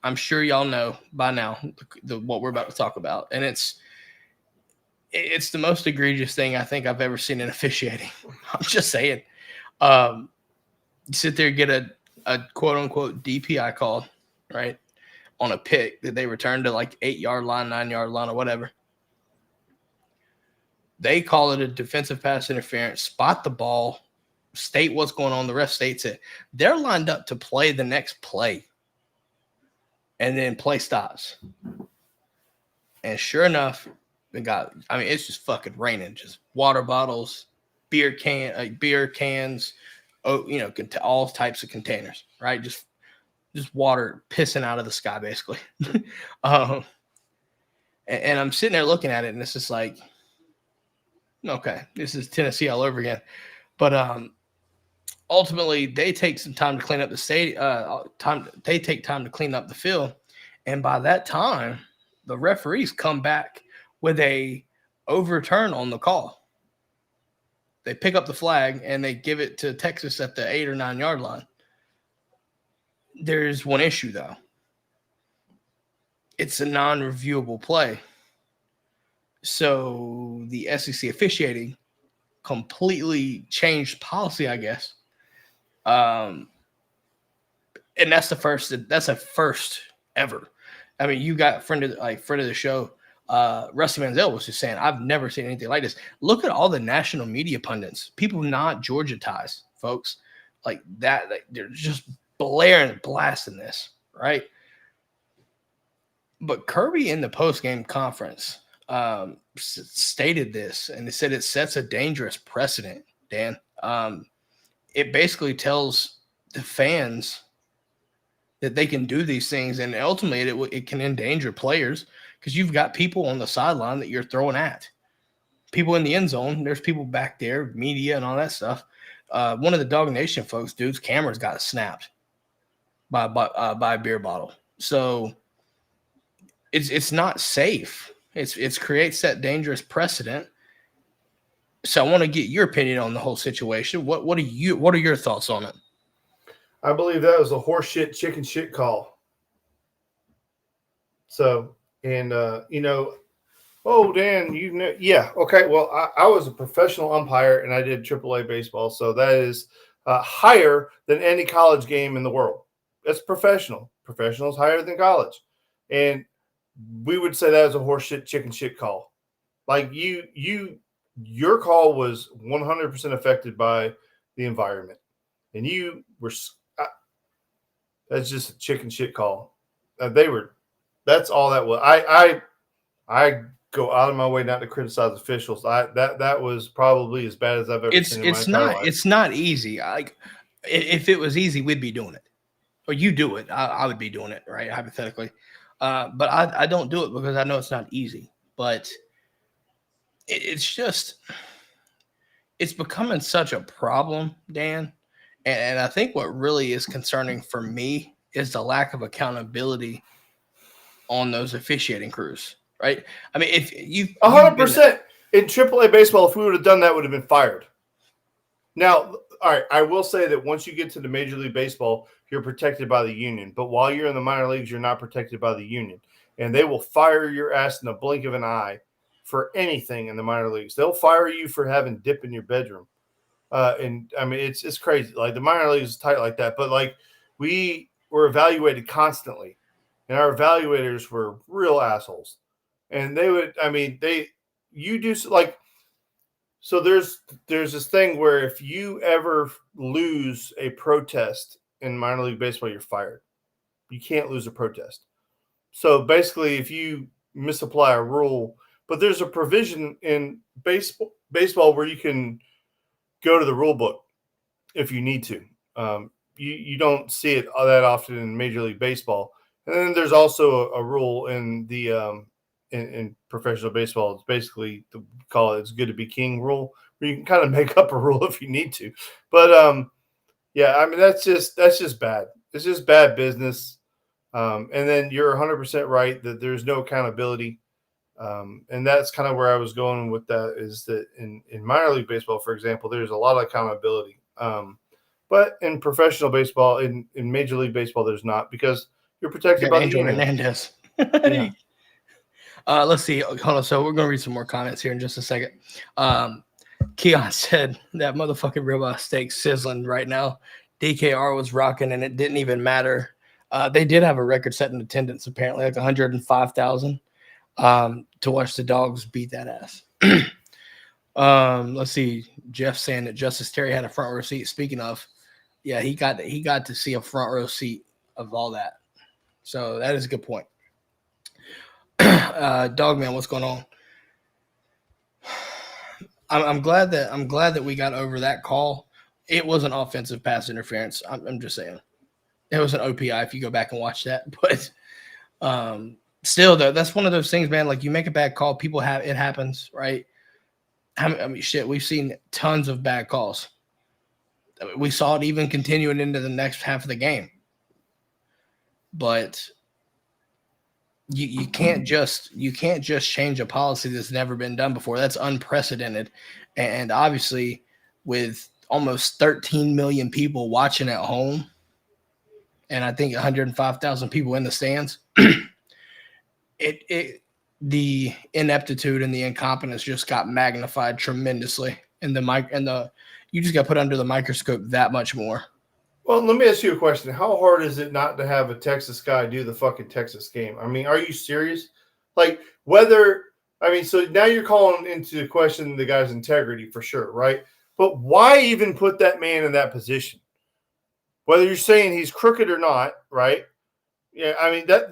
S1: I'm sure y'all know by now what we're about to talk about, and it's the most egregious thing I think I've ever seen in officiating. I'm just saying. You sit there, get a quote unquote DPI call, right, on a pick that they returned to like 8-yard line, 9-yard line, or whatever. They call it a defensive pass interference, spot the ball, state what's going on. The ref states it. They're lined up to play the next play. And then play stops. And sure enough, it's just fucking raining. Just water bottles, beer cans, all types of containers, right? Just water pissing out of the sky, basically. And I'm sitting there looking at it, and it's just like, okay, this is Tennessee all over again. But ultimately, they take some time to clean up the they take time to clean up the field, and by that time, the referees come back with a overturn on the call. They pick up the flag and they give it to Texas at the 8 or 9 yard line. There's one issue though. It's a non-reviewable play, so the SEC officiating completely changed policy, I guess. And that's a first ever. I mean, you got friend of the show, Rusty Manziel was just saying, I've never seen anything like this. Look at all the national media pundits, people not Georgia ties, folks, like that. Like, they're just blasting this, right? But Kirby in the post-game conference stated this, and they said it sets a dangerous precedent, Dan. It basically tells the fans that they can do these things, and ultimately it can endanger players because you've got people on the sideline that you're throwing at. People in the end zone, there's people back there, media and all that stuff. One of the Dog Nation folks, dude's cameras got snapped by a beer bottle. So it's not safe. It creates that dangerous precedent. So I want to get your opinion on the whole situation. What are your thoughts on it?
S2: I believe that was a horse shit, chicken shit call. So And oh, Dan, yeah, okay. Well, I was a professional umpire and I did AAA baseball, so that is higher than any college game in the world. That's professional. Professional is higher than college, and we would say that is a horseshit chicken shit call. Like your call was 100% affected by the environment, and you were. That's just a chicken shit call. They were. That's all that was. I go out of my way not to criticize officials. That was probably as bad as I've ever seen in my entire life.
S1: It's not easy. If it was easy, we'd be doing it, or you do it. I would be doing it, right? Hypothetically, but I don't do it because I know it's not easy. But it's becoming such a problem, Dan. And I think what really is concerning for me is the lack of accountability on those officiating crews, right? I mean, if you
S2: 100% in AAA baseball, if we would have done that, would have been fired. Now, all right, I will say that once you get to the Major League Baseball, you're protected by the union. But while you're in the minor leagues, you're not protected by the union. And they will fire your ass in the blink of an eye for anything in the minor leagues. They'll fire you for having dip in your bedroom. And I mean, it's crazy. Like the minor leagues is tight like that. But like we were evaluated constantly. And our evaluators were real assholes. And they would, I mean, you do like, so there's this thing where if you ever lose a protest in minor league baseball, you're fired. You can't lose a protest. So basically, if you misapply a rule, but there's a provision in baseball where you can go to the rule book if you need to. You don't see it that often in Major League Baseball. And then there's also a rule in the in professional baseball. It's basically call it "It's good to be king" rule, where you can kind of make up a rule if you need to. But yeah, I mean that's just bad. It's just bad business. And then you're 100% right that there's no accountability. And that's kind of where I was going with that, is that in minor league baseball, for example, there's a lot of accountability. But in professional baseball, in Major League Baseball, there's not, because you're protected by
S1: Angel
S2: the union.
S1: Hernandez.
S2: Yeah.
S1: Let's see. Hold on. So we're going to read some more comments here in just a second. Keon said that motherfucking ribeye steak sizzling right now. DKR was rocking and it didn't even matter. They did have a record-setting attendance, apparently, like 105,000 to watch the Dogs beat that ass. Let's see. Jeff saying that Justice Terry had a front row seat. Speaking of, yeah, he got to see a front row seat of all that. So that is a good point. Dogman, what's going on? I'm glad that we got over that call. It was an offensive pass interference. I'm just saying. It was an OPI if you go back and watch that. But still, though, that's one of those things, man. Like, you make a bad call, it happens, right? I mean, shit, we've seen tons of bad calls. We saw it even continuing into the next half of the game. But you can't just change a policy that's never been done before. That's unprecedented. And obviously, with almost 13 million people watching at home, and I think 105,000 people in the stands, the ineptitude and the incompetence just got magnified tremendously. And you just got put under the microscope that much more.
S2: Well, let me ask you a question. How hard is it not to have a Texas guy do the fucking Texas game? I mean, are you serious? Like, so now you're calling into question the guy's integrity for sure, right? But why even put that man in that position? Whether you're saying he's crooked or not, right? Yeah, I mean, that's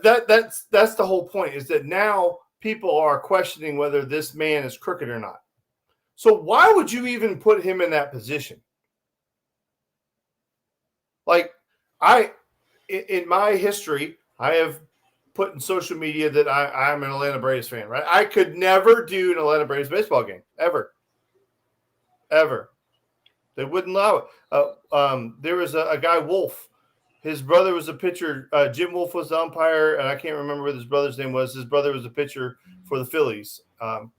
S2: the whole point, is that now people are questioning whether this man is crooked or not. So why would you even put him in that position? Like, in my history, I have put in social media that I'm an Atlanta Braves fan, right? I could never do an Atlanta Braves baseball game, ever. They wouldn't allow it. There was a guy, Wolf. His brother was a pitcher. Jim Wolf was the umpire, and I can't remember what his brother's name was. His brother was a pitcher for the Phillies.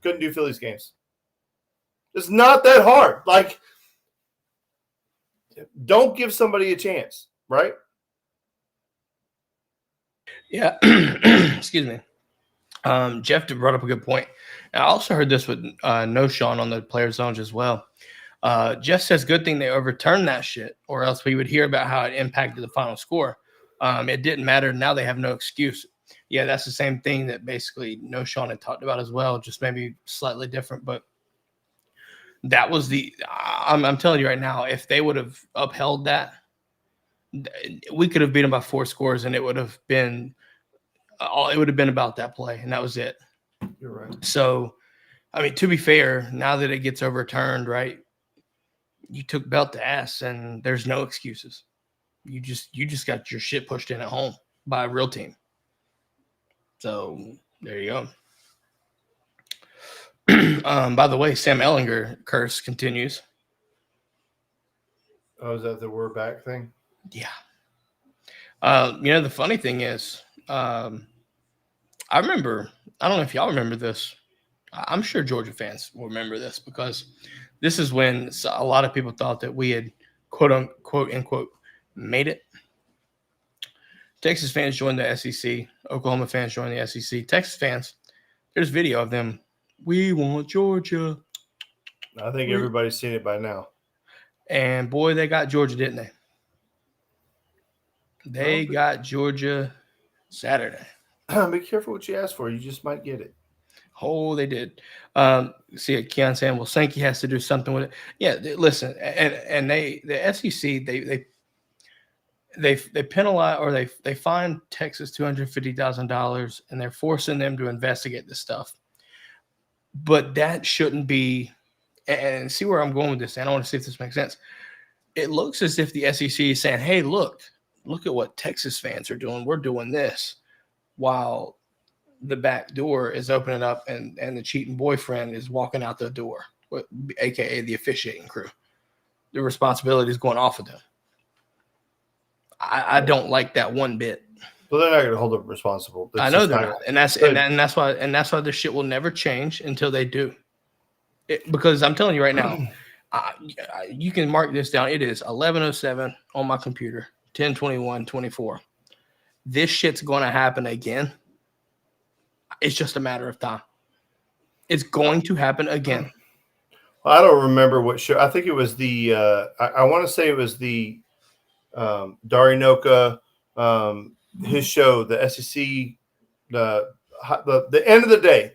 S2: Couldn't do Phillies games. It's not that hard. Like, don't give somebody a chance, right?
S1: Yeah. Excuse me. Jeff brought up a good point. And I also heard this with No Sean on the player zones as well. Jeff says, good thing they overturned that shit, or else we would hear about how it impacted the final score. It didn't matter. Now they have no excuse. Yeah, that's the same thing that basically No Sean had talked about as well, just maybe slightly different. But that was I'm telling you right now, if they would have upheld that, we could have beat them by 4 scores, and it would have been about that play, and that was it.
S2: You're right.
S1: So, I mean, to be fair, now that it gets overturned, right, you took belt to ass, and there's no excuses. You just got your shit pushed in at home by a real team. So there you go. By the way, Sam Ehlinger curse continues.
S2: Oh, is that the we're back thing?
S1: Yeah. The funny thing is, I remember, I don't know if y'all remember this. I'm sure Georgia fans will remember this, because this is when a lot of people thought that we had quote unquote made it. Texas fans joined the SEC. Oklahoma fans joined the SEC. Texas fans, there's video of them. We want Georgia.
S2: I think everybody's seen it by now.
S1: And boy, they got Georgia, didn't they? They got Georgia Saturday.
S2: Be careful what you ask for. You just might get it.
S1: Oh, they did. See, Keon saying, well, Sankey has to do something with it. Yeah, listen, and the SEC, they penalize, or they fine Texas $250,000, and they're forcing them to investigate this stuff. But that shouldn't be. And see where I'm going with this. And I want to see if this makes sense. It looks as if the SEC is saying, "Hey, look at what Texas fans are doing. We're doing this," while the back door is opening up, and the cheating boyfriend is walking out the door, aka the officiating crew. The responsibility is going off of them. I don't like that one bit.
S2: Well, they're not going to hold them responsible.
S1: I know they're not, and that's why this shit will never change until they do. Because I'm telling you right now, you can mark this down. It is 11:07 on my computer, 10:21:24. This shit's going to happen again. It's just a matter of time. It's going to happen again.
S2: I don't remember what show. I think it was the. I want to say it was the Darinoka, his show, the SEC, the end of the day.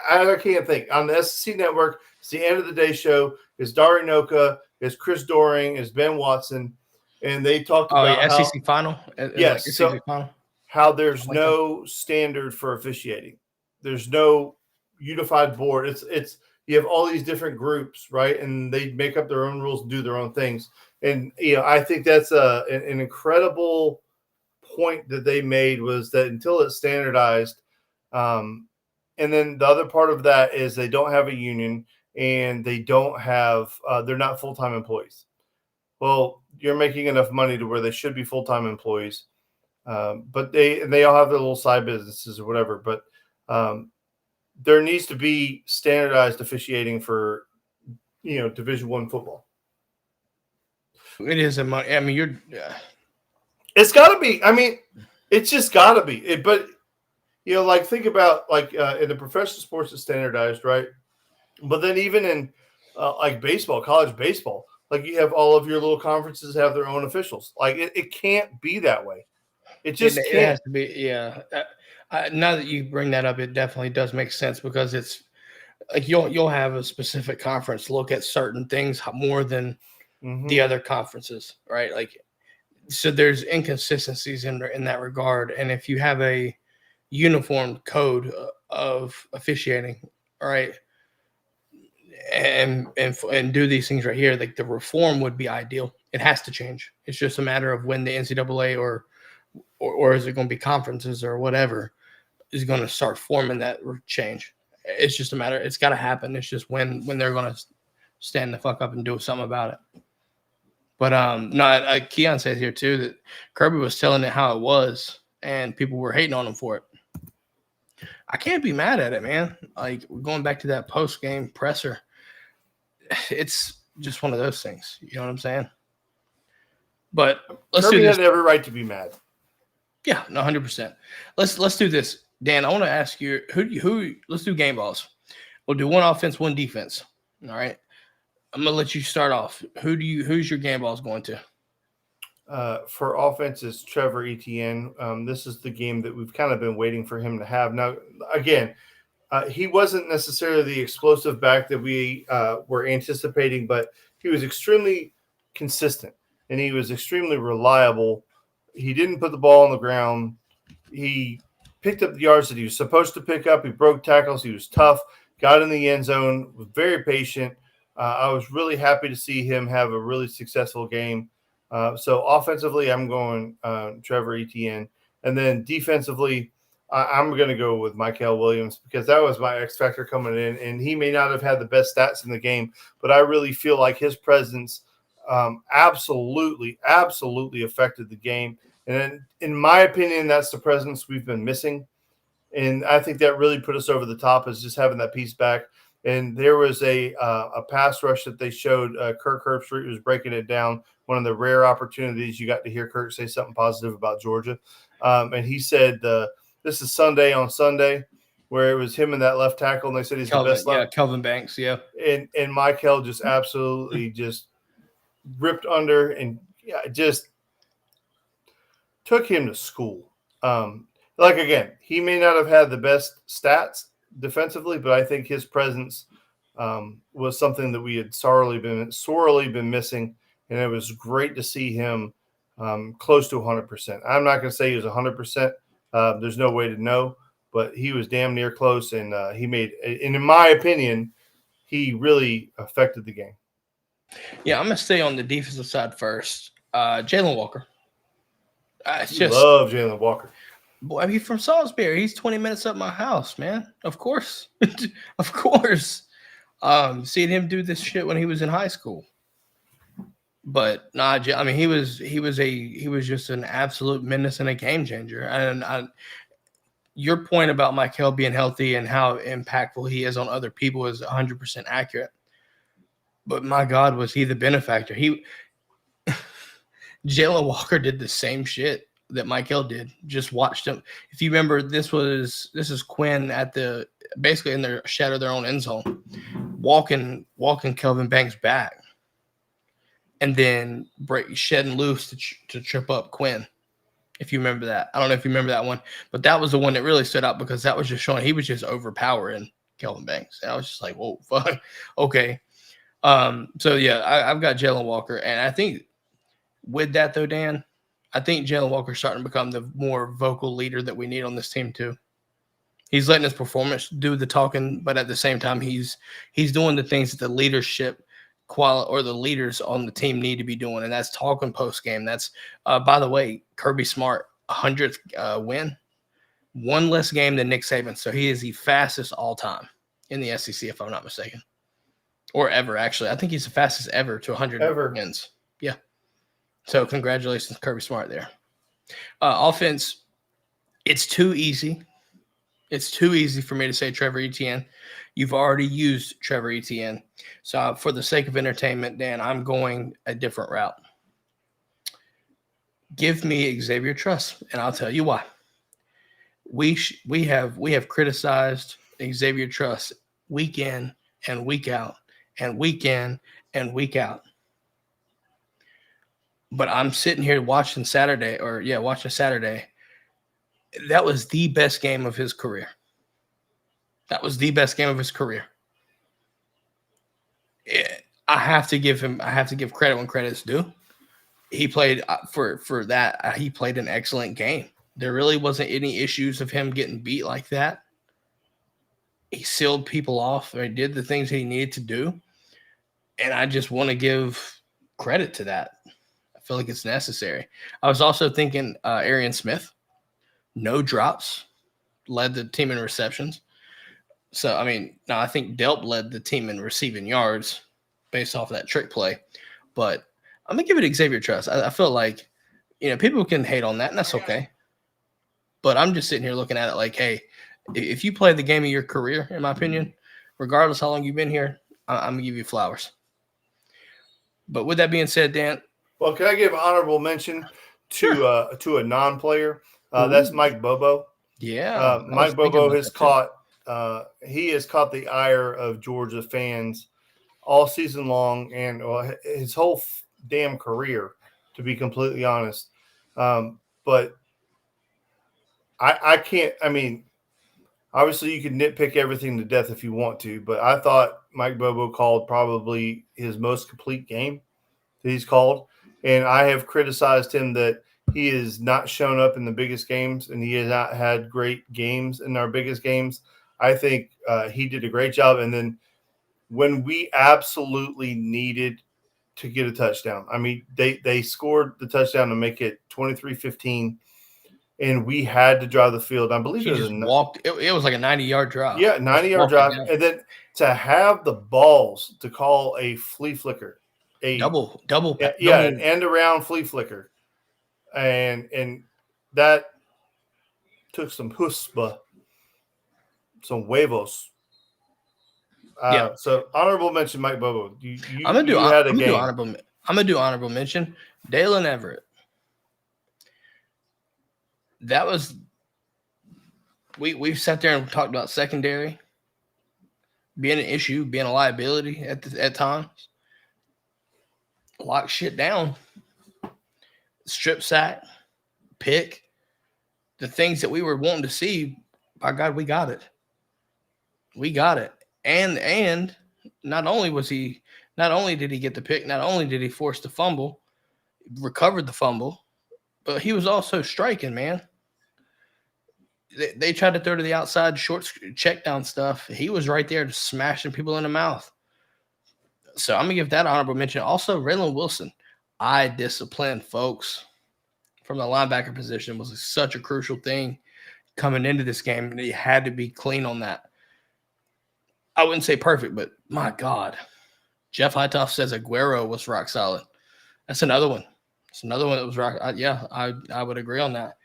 S2: I can't think on the SEC network. It's the end of the day show. It's Darinoka, it's Chris Doring, it's Ben Watson, and they talked about
S1: SEC final.
S2: Yes,
S1: like
S2: so
S1: SEC final.
S2: How there's no standard for officiating. There's no unified board. It's you have all these different groups, right? And they make up their own rules and do their own things. And I think that's an incredible point that they made, was that until it's standardized, and then the other part of that is they don't have a union, and they don't have they're not full-time employees. Well, you're making enough money to where they should be full-time employees. But they all have their little side businesses or whatever. But there needs to be standardized officiating for, Division I football.
S1: It is a money. I mean,
S2: It's got to be. I mean, it's just got to be. But think about in the professional sports, it's standardized, right? But then even in baseball, college baseball, you have all of your little conferences have their own officials. It can't be that way. It just can't.
S1: It has to be, yeah. Now that you bring that up, it definitely does make sense, because it's like you'll have a specific conference look at certain things more than the other conferences, right? So there's inconsistencies in that regard. And if you have a uniform code of officiating, right, and do these things right here, the reform would be ideal. It has to change. It's just a matter of when the NCAA or is it going to be conferences or whatever is going to start forming that change. It's just a matter. It's got to happen. It's just when they're going to stand the fuck up and do something about it. But Keon says here too that Kirby was telling it how it was, and people were hating on him for it. I can't be mad at it, man. Going back to that post game presser, it's just one of those things. You know what I'm saying? But let's
S2: Kirby
S1: do this.
S2: had every right to be mad.
S1: Yeah, no, 100%. Let's do this. Dan, I want to ask you who. Let's do game balls. We'll do one offense, one defense. All right. I'm gonna let you start off. Who's your game balls going to?
S2: For offense is Trevor Etienne. This is the game that we've kind of been waiting for him to have. Now, again, he wasn't necessarily the explosive back that we were anticipating, but he was extremely consistent and he was extremely reliable. He didn't put the ball on the ground. He picked up the yards that he was supposed to pick up. He broke tackles. He was tough, got in the end zone, was very patient. I was really happy to see him have a really successful game. So offensively, I'm going Trevor Etienne. And then defensively, I'm going to go with Mykel Williams because that was my X factor coming in. And he may not have had the best stats in the game, but I really feel like his presence absolutely affected the game. And in my opinion, that's the presence we've been missing. And I think that really put us over the top is just having that piece back. And there was a pass rush that they showed. Kirk Herbstreit was breaking it down. One of the rare opportunities you got to hear Kirk say something positive about Georgia. And he said, this is Sunday on Sunday, where it was him and that left tackle. And they said he's the best left.
S1: Yeah, Kelvin Banks, yeah.
S2: And Mykel just absolutely just ripped under and just took him to school. Again, he may not have had the best stats defensively, but I think his presence was something that we had sorely been missing, and it was great to see him close to 100%. I'm not going to say he was 100%. There's no way to know, but he was damn near close, and he made. And in my opinion, he really affected the game.
S1: Yeah, I'm going to stay on the defensive side first. Jalen Walker.
S2: I love Jalen Walker.
S1: Boy, he's from Salisbury. He's 20 minutes up my house, man. Of course. Of course. Seeing him do this shit when he was in high school. But nah, I mean, he was just an absolute menace and a game changer. And your point about Mykel being healthy and how impactful he is on other people is 100% accurate. But my God, was he the benefactor? Jalen Walker did the same shit that Mykel did. Just watched him. If you remember, this is Quinn at basically in their shadow their own end zone, walking Kelvin Banks back, and then shedding loose to trip up Quinn. If you remember that, I don't know if you remember that one, but that was the one that really stood out because that was just showing he was just overpowering Kelvin Banks. And I was just like, whoa, fuck, okay. So yeah, I've got Jalen Walker, and I think with that though, Dan, I think Jalen Walker's starting to become the more vocal leader that we need on this team too. He's letting his performance do the talking, but at the same time, he's doing the things that the leadership or the leaders on the team need to be doing, and that's talking post game. That's by the way, Kirby Smart 100th win, one less game than Nick Saban, so he is the fastest all time in the SEC, if I'm not mistaken, or ever actually. I think he's the fastest ever to 100 wins. Yeah. So congratulations, Kirby Smart there. Offense, it's too easy. It's too easy for me to say Trevor Etienne. You've already used Trevor Etienne. So for the sake of entertainment, Dan, I'm going a different route. Give me Xavier Truss, and I'll tell you why. We have criticized Xavier Truss week in and week out and week in and week out. But I'm sitting here watching Saturday. That was the best game of his career. I have to give credit when credit's due. He played for that. He played an excellent game. There really wasn't any issues of him getting beat like that. He sealed people off. Or he did the things he needed to do. And I just want to give credit to that. I feel like it's necessary. I was also thinking Arian Smith, no drops, led the team in receptions. So, I mean, now I think Delp led the team in receiving yards based off of that trick play. But I'm going to give it Xavier Truss. I feel like, people can hate on that, and that's okay. But I'm just sitting here looking at it like, hey, if you play the game of your career, in my opinion, regardless how long you've been here, I'm going to give you flowers. But with that being said, Dan.
S2: Well, can I give honorable mention to a non-player? That's Mike Bobo.
S1: Yeah,
S2: Mike Bobo has caught the ire of Georgia fans all season long, and his whole damn career, to be completely honest. But I can't. I mean, obviously you can nitpick everything to death if you want to, but I thought Mike Bobo called probably his most complete game that he's called, and I have criticized him that he has not shown up in the biggest games, and he has not had great games in our biggest games. I think he did a great job, and then when we absolutely needed to get a touchdown, I mean, they scored the touchdown to make it 23-15, and we had to drive the field. I believe
S1: he just walked. It was like a 90-yard drive.
S2: Yeah, 90-yard drive, and then to have the balls to call a flea flicker,
S1: double,
S2: an end around flea flicker, and that took some chutzpah, some huevos. So honorable mention, Mike Bobo. I'm gonna
S1: do honorable mention, Dalen Everett. That was we've sat there and talked about secondary being an issue, being a liability at times. Lock shit down, strip sack, pick, the things that we were wanting to see. By God, we got it. We got it. And not only did he get the pick, not only did he force the fumble, recovered the fumble, but he was also striking, man. They tried to throw to the outside short check down stuff. He was right there just smashing people in the mouth. So I'm going to give that honorable mention. Also, Raylan Wilson, eye discipline, folks, from the linebacker position was such a crucial thing coming into this game. And he had to be clean on that. I wouldn't say perfect, but my God. Jeff Hightoff says Aguero was rock solid. That's another one. It's another one that was rock. I would agree on that.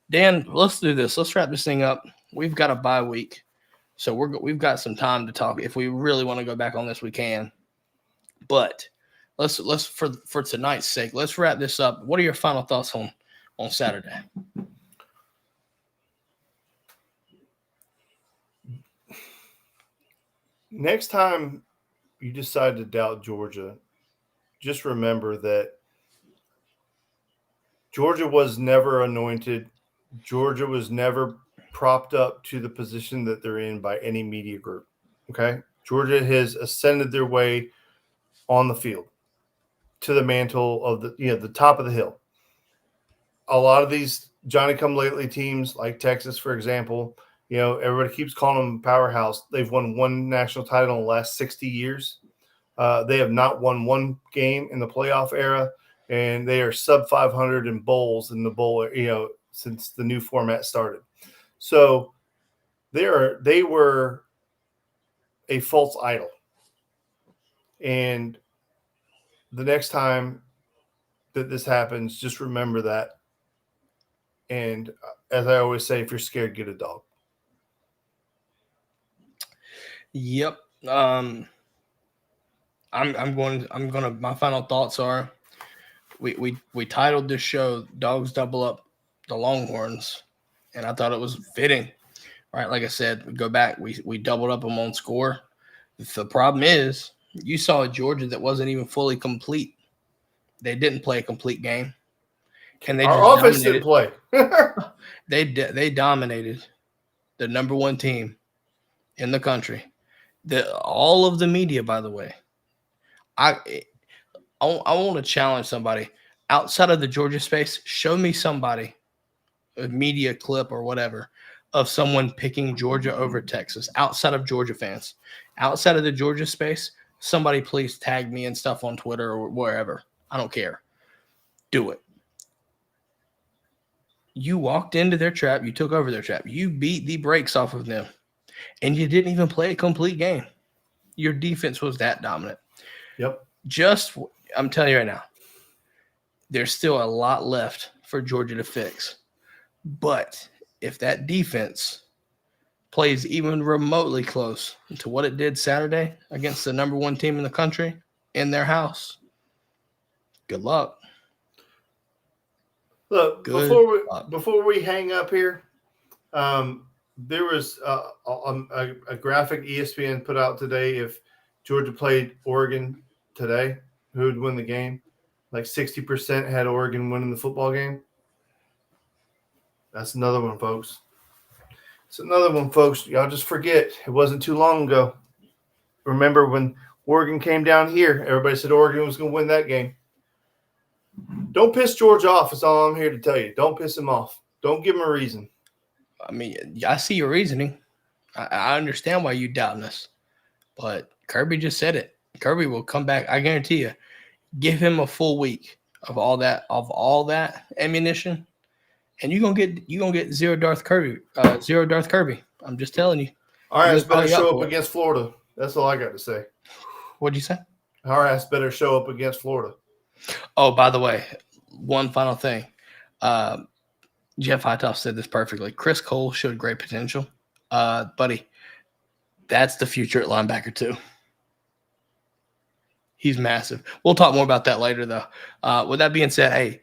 S1: Dan, let's do this. Let's wrap this thing up. We've got a bye week, so we've got some time to talk. If we really want to go back on this, we can. But let's for tonight's sake, let's wrap this up. What are your final thoughts on Saturday?
S2: Next time you decide to doubt Georgia, just remember that Georgia was never anointed. Georgia was never propped up to the position that they're in by any media group. Okay? Georgia has ascended their way on the field to the mantle of the top of the hill. A lot of these Johnny-come-lately teams, like Texas, for example, everybody keeps calling them a powerhouse. They've won one national title in the last 60 years. They have not won one game in the playoff era, and they are sub 500 in bowls in the bowl, since the new format started. So they were a false idol. And the next time that this happens, just remember that. And as I always say, if you're scared, get a dog.
S1: Yep. I'm gonna my final thoughts are we titled this show Dogs Double Up the Longhorns, and I thought it was fitting. Right, like I said, we go back, we doubled up them on score. The problem is you saw a Georgia that wasn't even fully complete. They didn't play a complete game. And
S2: Our offense didn't play.
S1: They dominated the number one team in the country. All of the media, by the way. I want to challenge somebody outside of the Georgia space. Show me somebody, a media clip or whatever, of someone picking Georgia over Texas outside of Georgia fans. Outside of the Georgia space, somebody please tag me and stuff on Twitter or wherever. I don't care. Do it. You walked into their trap. You took over their trap. You beat the brakes off of them. And you didn't even play a complete game. Your defense was that dominant.
S2: Yep.
S1: I'm telling you right now, there's still a lot left for Georgia to fix. But if that defense plays even remotely close to what it did Saturday against the number one team in the country in their house, good luck.
S2: Look, before we hang up here, There was a graphic ESPN put out today. If Georgia played Oregon today, who would win the game? Like 60% had Oregon winning the football game. That's another one, folks. It's another one, folks. Y'all just forget. It wasn't too long ago. Remember when Oregon came down here, everybody said Oregon was going to win that game. Don't piss George off. That's all I'm here to tell you. Don't piss him off. Don't give him a reason.
S1: I mean, I see your reasoning. I understand why you doubting us. But Kirby just said it. Kirby will come back. I guarantee you. Give him a full week of all that ammunition, and you're gonna get zero Darth Kirby. I'm just telling you.
S2: Our ass better show up against Florida. That's all I got to say.
S1: What'd you say?
S2: Our ass better show up against Florida.
S1: Oh, by the way, one final thing. Jeff Hightoff said this perfectly. Chris Cole showed great potential. Buddy, that's the future at linebacker too. He's massive. We'll talk more about that later, though. With that being said, hey,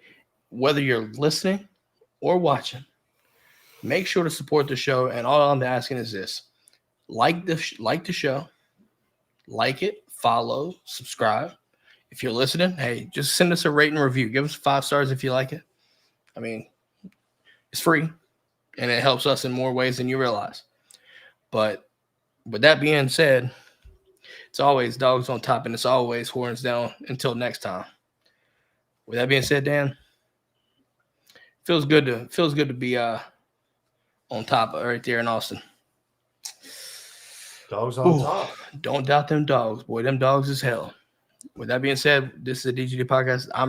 S1: whether you're listening or watching, make sure to support the show. And all I'm asking is this: like the show, like it, follow, subscribe. If you're listening, hey, just send us a rate and review. Give us 5 stars if you like it. I mean, it's free, and it helps us in more ways than you realize. But with that being said, it's always Dogs on top, and it's always horns down until next time. With that being said, Dan, feels good to be on top right there in Austin.
S2: Dogs on top.
S1: Don't doubt them dogs, boy. Them dogs is hell. With that being said, this is the DGD Podcast. I'm